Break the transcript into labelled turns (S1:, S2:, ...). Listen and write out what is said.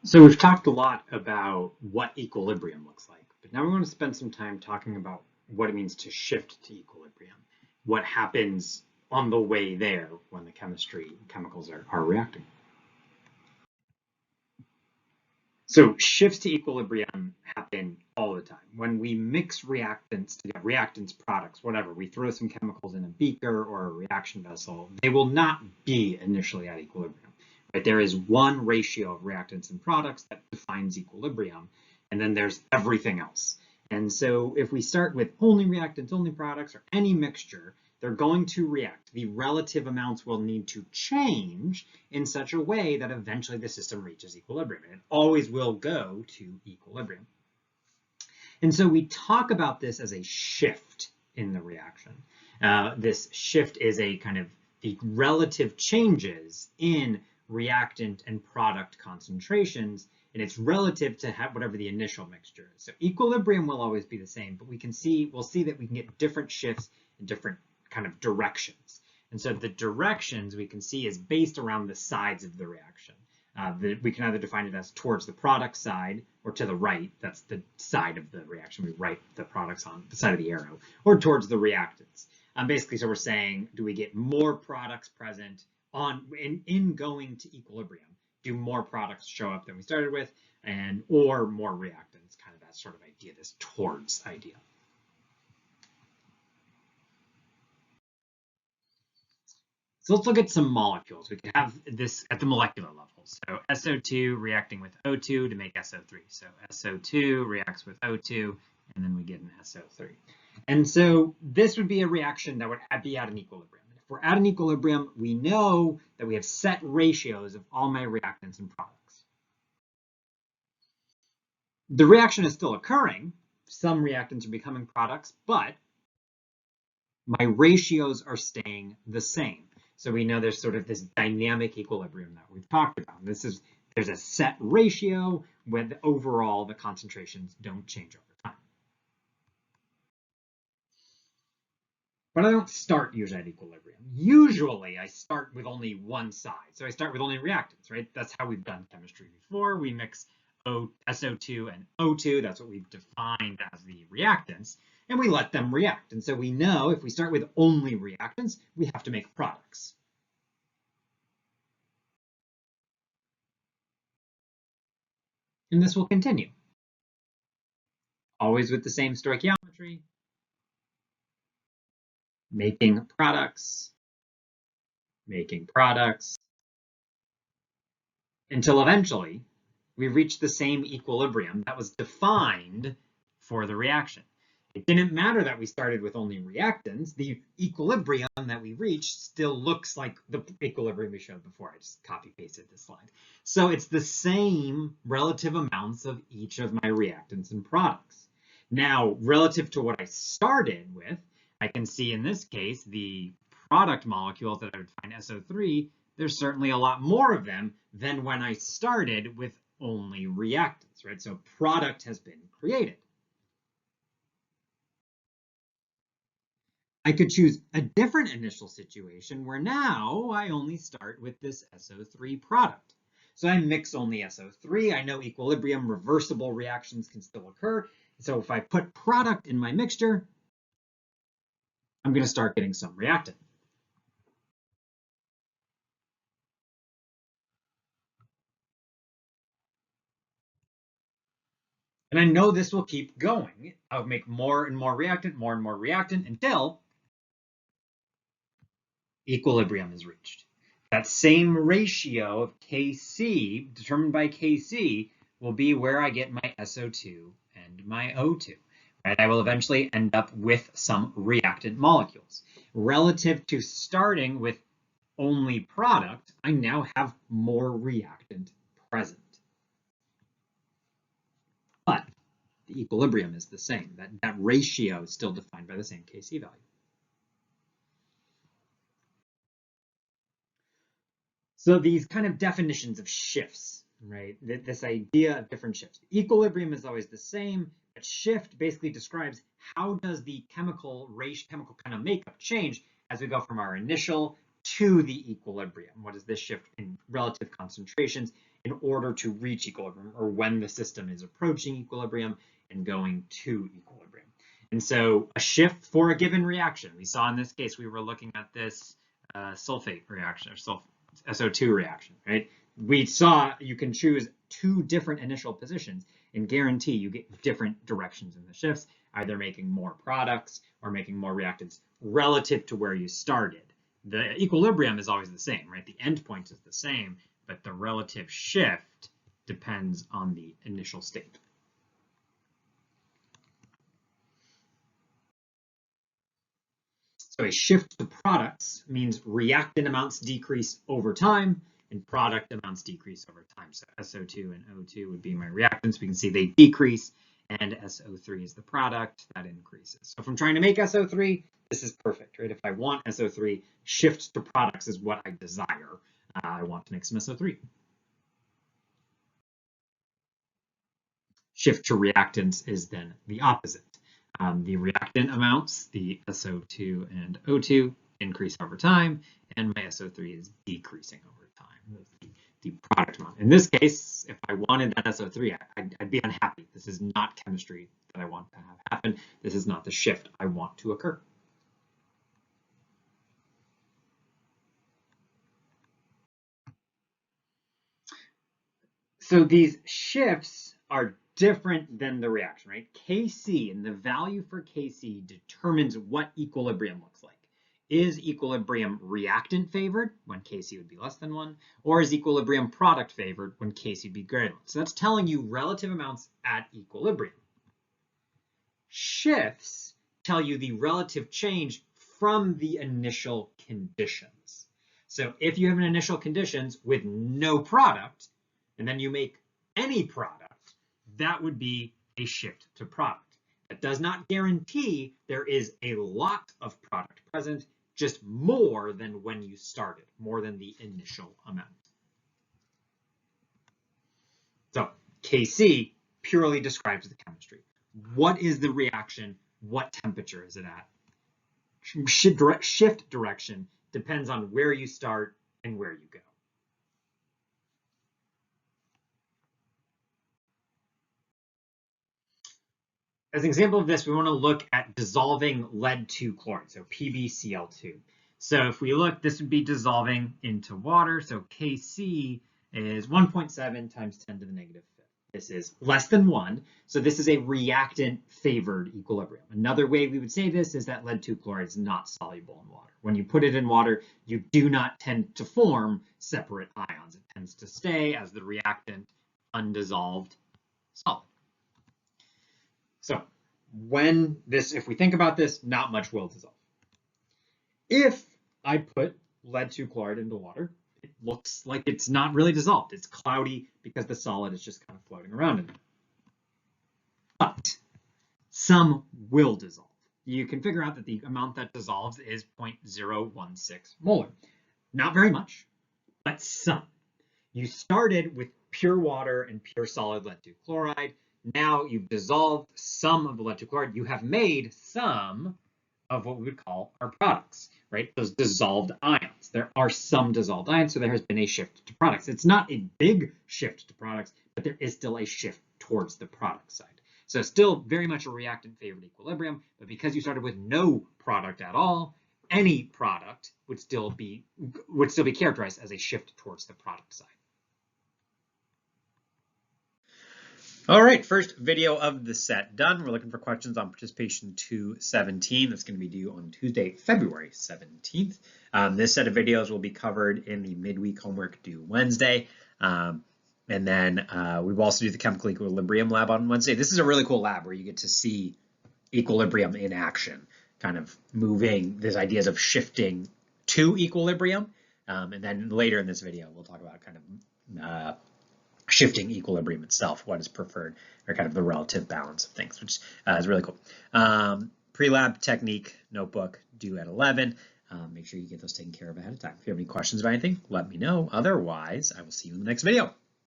S1: So we've talked a lot about what equilibrium looks like, but now we want to spend some time talking about what it means to shift to equilibrium. What happens on the way there when the chemicals are reacting. So shifts to equilibrium happen all the time. When we mix reactants together, reactants, products, whatever, we throw some chemicals in a beaker or a reaction vessel, they will not be initially at equilibrium. Right? There is one ratio of reactants and products that defines equilibrium, and then there's everything else. And so if we start with only reactants, only products, or any mixture, they're going to react. The relative amounts will need to change in such a way that eventually the system reaches equilibrium. It always will go to equilibrium. And so we talk about this as a shift in the reaction. This shift is a kind of the relative changes in reactant and product concentrations, and it's relative to whatever the initial mixture is. So equilibrium will always be the same, but we'll see that we can get different shifts in different kind of directions. And so the directions we can see is based around the sides of the reaction. We can either define it as towards the product side or to the right. That's the side of the reaction. We write the products on the side of the arrow, or towards the reactants. Basically, so we're saying, do we get more products present in going to equilibrium? Do more products show up than we started with, or more reactants? Kind of that sort of idea, this towards idea. So let's look at some molecules. We can have this at the molecular level. So SO2 reacting with O2 to make SO3. So SO2 reacts with O2, and then we get an SO3. And so this would be a reaction that would be at an equilibrium. If we're at an equilibrium, we know that we have set ratios of all my reactants and products. The reaction is still occurring. Some reactants are becoming products, but my ratios are staying the same. So we know there's sort of this dynamic equilibrium that we've talked about. There's a set ratio where overall the concentrations don't change over time. But I don't start usually at equilibrium. Usually I start with only one side. So I start with only reactants, right? That's how we've done chemistry before. We mix SO2 and O2. That's what we've defined as the reactants. And we let them react. And so we know if we start with only reactants, we have to make products. And this will continue. Always with the same stoichiometry, making products, until eventually we reach the same equilibrium that was defined for the reaction. It didn't matter that we started with only reactants. The equilibrium that we reached still looks like the equilibrium we showed before. I just copy pasted this slide. So it's the same relative amounts of each of my reactants and products. Now, relative to what I started with, I can see in this case, the product molecules that I would find SO3, there's certainly a lot more of them than when I started with only reactants, right? So product has been created. I could choose a different initial situation where now I only start with this SO3 product. So I mix only SO3. I know equilibrium reversible reactions can still occur. So if I put product in my mixture, I'm going to start getting some reactant. And I know this will keep going. I'll make more and more reactant until equilibrium is reached. That same ratio of Kc determined by Kc will be where I get my SO2 and my O2. Right? I will eventually end up with some reactant molecules. Relative to starting with only product, I now have more reactant present. But the equilibrium is the same. That ratio is still defined by the same Kc value. So these kind of definitions of shifts, right? This idea of different shifts. Equilibrium is always the same, but shift basically describes how does the chemical kind of makeup change as we go from our initial to the equilibrium. What is this shift in relative concentrations in order to reach equilibrium, or when the system is approaching equilibrium and going to equilibrium? And so a shift for a given reaction, we saw in this case, we were looking at this sulfate reaction, or SO2 reaction, right? We saw you can choose two different initial positions and guarantee you get different directions in the shifts, either making more products or making more reactants relative to where you started. The equilibrium is always the same, right? The endpoint is the same, but the relative shift depends on the initial state. So a shift to products means reactant amounts decrease over time and product amounts decrease over time. So SO2 and O2 would be my reactants. We can see they decrease, and SO3 is the product that increases. So if I'm trying to make SO3, this is perfect, right? If I want SO3, shift to products is what I desire. I want to make some SO3. Shift to reactants is then the opposite. The reactant amounts, the SO2 and O2, increase over time, and my SO3 is decreasing over time, the product amount. In this case, if I wanted that SO3, I'd be unhappy. This is not chemistry that I want to have happen. This is not the shift I want to occur. So these shifts are different than the reaction, right? Kc, and the value for Kc determines what equilibrium looks like. Is equilibrium reactant favored, when Kc would be less than 1, or is equilibrium product favored, when Kc would be greater than 1? So that's telling you relative amounts at equilibrium. Shifts tell you the relative change from the initial conditions. So if you have an initial conditions with no product, and then you make any product, that would be a shift to product. That does not guarantee there is a lot of product present, just more than when you started, more than the initial amount. So Kc purely describes the chemistry. What is the reaction? What temperature is it at? Shift direction depends on where you start and where you go. As an example of this, we want to look at dissolving lead-2 chloride, so PbCl2. So if we look, this would be dissolving into water. So Kc is 1.7 times 10 to the negative fifth. This is less than 1. So this is a reactant-favored equilibrium. Another way we would say this is that lead-2 chloride is not soluble in water. When you put it in water, you do not tend to form separate ions. It tends to stay as the reactant undissolved solid. So if we think about this, not much will dissolve. If I put lead-2 chloride into water, it looks like it's not really dissolved. It's cloudy because the solid is just kind of floating around in it. But some will dissolve. You can figure out that the amount that dissolves is 0.016 molar. Not very much, but some. You started with pure water and pure solid lead-2 chloride. Now you've dissolved some of the lead-2 chloride. You have made some of what we would call our products, right? Those dissolved ions. There are some dissolved ions, so there has been a shift to products. It's not a big shift to products, but there is still a shift towards the product side. So still very much a reactant-favored equilibrium, but because you started with no product at all, any product would still be characterized as a shift towards the product side. All right, first video of the set done. We're looking for questions on participation 217. That's going to be due on Tuesday, February 17th. This set of videos will be covered in the midweek homework due Wednesday. And then we will also do the chemical equilibrium lab on Wednesday. This is a really cool lab where you get to see equilibrium in action, kind of moving these ideas of shifting to equilibrium. And then later in this video, we'll talk about kind of shifting equilibrium itself, what is preferred, or kind of the relative balance of things, which is really cool. Pre-lab technique notebook due at 11. Make sure you get those taken care of ahead of time. If you have any questions about anything, let me know. Otherwise, I will see you in the next video.